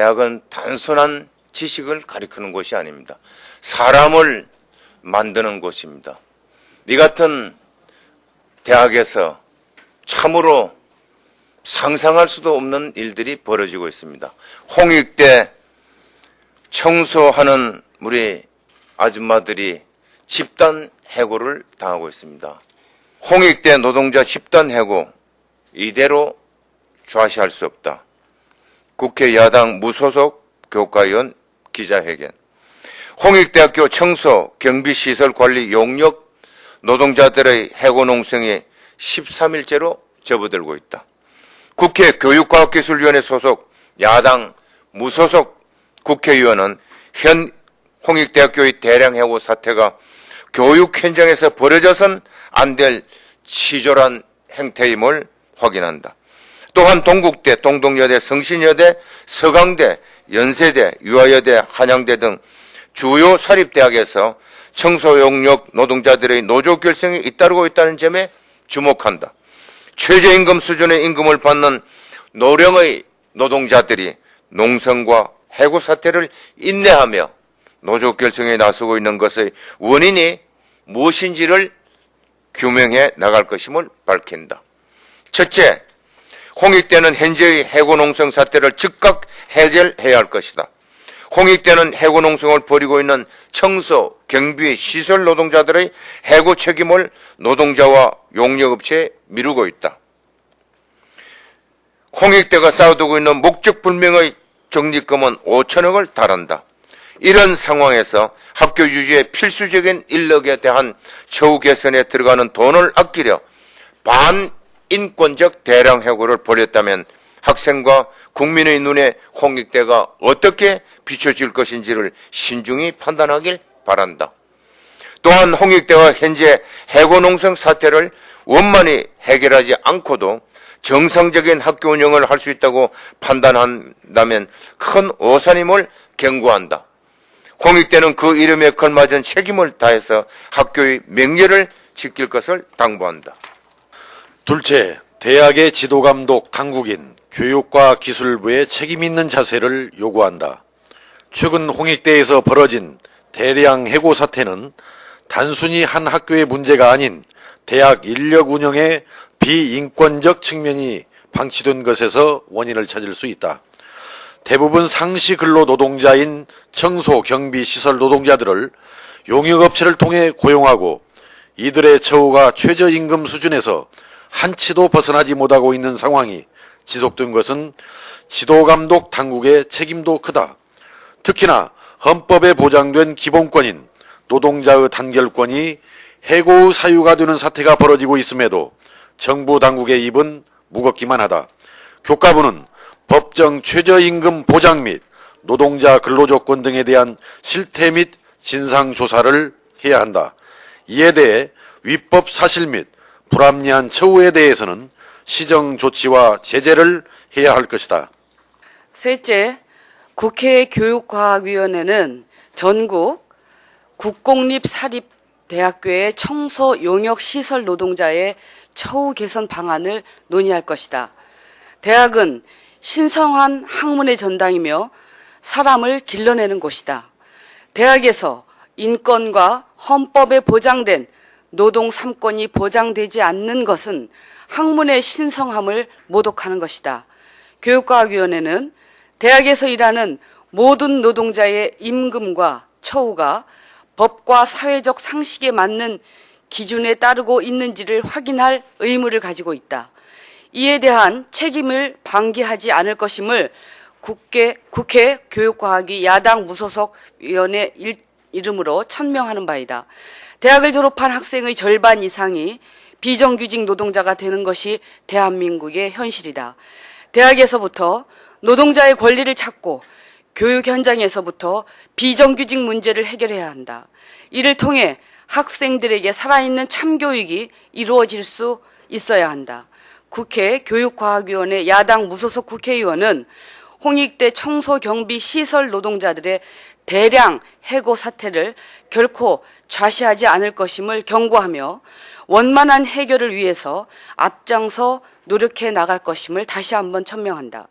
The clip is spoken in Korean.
대학은 단순한 지식을 가리키는 곳이 아닙니다. 사람을 만드는 곳입니다. 이 같은 대학에서 참으로 상상할 수도 없는 일들이 벌어지고 있습니다. 홍익대 청소하는 우리 아줌마들이 집단 해고를 당하고 있습니다. 홍익대 노동자 집단 해고 이대로 좌시할 수 없다. 국회 야당 무소속 교과위원 기자회견. 홍익대학교 청소 경비시설 관리 용역 노동자들의 해고 농성이 13일째로 접어들고 있다. 국회 교육과학기술위원회 소속 야당 무소속 국회의원은 현 홍익대학교의 대량 해고 사태가 교육 현장에서 벌어져선 안 될 치졸한 행태임을 확인한다. 또한 동국대, 동덕여대, 성신여대, 서강대, 연세대, 유아여대, 한양대 등 주요 사립대학에서 청소용역 노동자들의 노조 결성이 잇따르고 있다는 점에 주목한다. 최저임금 수준의 임금을 받는 노령의 노동자들이 농성과 해고 사태를 인내하며 노조 결성에 나서고 있는 것의 원인이 무엇인지를 규명해 나갈 것임을 밝힌다. 첫째, 홍익대는 현재의 해고 농성 사태를 즉각 해결해야 할 것이다. 홍익대는 해고 농성을 벌이고 있는 청소, 경비, 시설 노동자들의 해고 책임을 노동자와 용역업체에 미루고 있다. 홍익대가 쌓아두고 있는 목적불명의 적립금은 5천억을 달한다. 이런 상황에서 학교 유지의 필수적인 인력에 대한 처우 개선에 들어가는 돈을 아끼려 반인권적 대량 해고를 벌였다면 학생과 국민의 눈에 홍익대가 어떻게 비춰질 것인지를 신중히 판단하길 바란다. 또한 홍익대가 현재 해고 농성 사태를 원만히 해결하지 않고도 정상적인 학교 운영을 할 수 있다고 판단한다면 큰 오산임을 경고한다. 홍익대는 그 이름에 걸맞은 책임을 다해서 학교의 명예를 지킬 것을 당부한다. 둘째, 대학의 지도감독 당국인 교육과기술부의 책임있는 자세를 요구한다. 최근 홍익대에서 벌어진 대량 해고 사태는 단순히 한 학교의 문제가 아닌 대학 인력 운영의 비인권적 측면이 방치된 것에서 원인을 찾을 수 있다. 대부분 상시 근로 노동자인 청소, 경비, 시설 노동자들을 용역업체를 통해 고용하고 이들의 처우가 최저임금 수준에서 한치도 벗어나지 못하고 있는 상황이 지속된 것은 지도감독 당국의 책임도 크다. 특히나 헌법에 보장된 기본권인 노동자의 단결권이 해고의 사유가 되는 사태가 벌어지고 있음에도 정부 당국의 입은 무겁기만 하다. 교과부는 법정 최저임금 보장 및 노동자 근로조건 등에 대한 실태 및 진상조사를 해야 한다. 이에 대해 위법 사실 및 불합리한 처우에 대해서는 시정 조치와 제재를 해야 할 것이다. 셋째, 국회 교육과학위원회는 전국 국공립 사립대학교의 청소 용역 시설 노동자의 처우 개선 방안을 논의할 것이다. 대학은 신성한 학문의 전당이며 사람을 길러내는 곳이다. 대학에서 인권과 헌법에 보장된 노동 3권이 보장되지 않는 것은 학문의 신성함을 모독하는 것이다. 교육과학위원회는 대학에서 일하는 모든 노동자의 임금과 처우가 법과 사회적 상식에 맞는 기준에 따르고 있는지를 확인할 의무를 가지고 있다. 이에 대한 책임을 방기하지 않을 것임을 국회 교육과학위 야당 무소속 위원회 이름으로 천명하는 바이다. 대학을 졸업한 학생의 절반 이상이 비정규직 노동자가 되는 것이 대한민국의 현실이다. 대학에서부터 노동자의 권리를 찾고 교육 현장에서부터 비정규직 문제를 해결해야 한다. 이를 통해 학생들에게 살아있는 참교육이 이루어질 수 있어야 한다. 국회 교육과학위원회 야당 무소속 국회의원은 홍익대 청소경비 시설 노동자들의 대량 해고 사태를 결코 좌시하지 않을 것임을 경고하며 원만한 해결을 위해서 앞장서 노력해 나갈 것임을 다시 한번 천명한다.